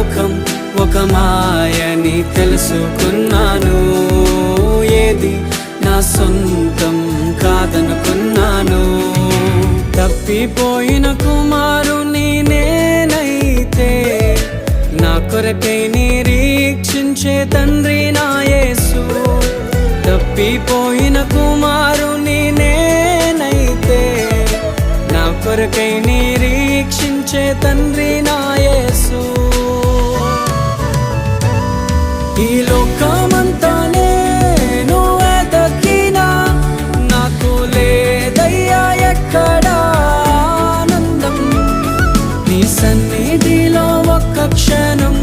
లోకం ఒక మాయని తెలుసుకున్నాను. ఏది నా సొంతం కాదనుకున్నాను. తప్పిపోయిన కుమారుని నేనైతే నా కొరకై నిరీక్షించే తండ్రి నా యేసు. తప్పిపోయిన కుమారుని నేనైతే నా కొరకై నిరీక్షించే తండ్రి నా యేసు. ఈ లోకమంతా నేను వెతకినా నాకు లేదయ్యా ఎక్కడా ఆనందం. నీ సన్నిధిలో ఒక్క క్షణం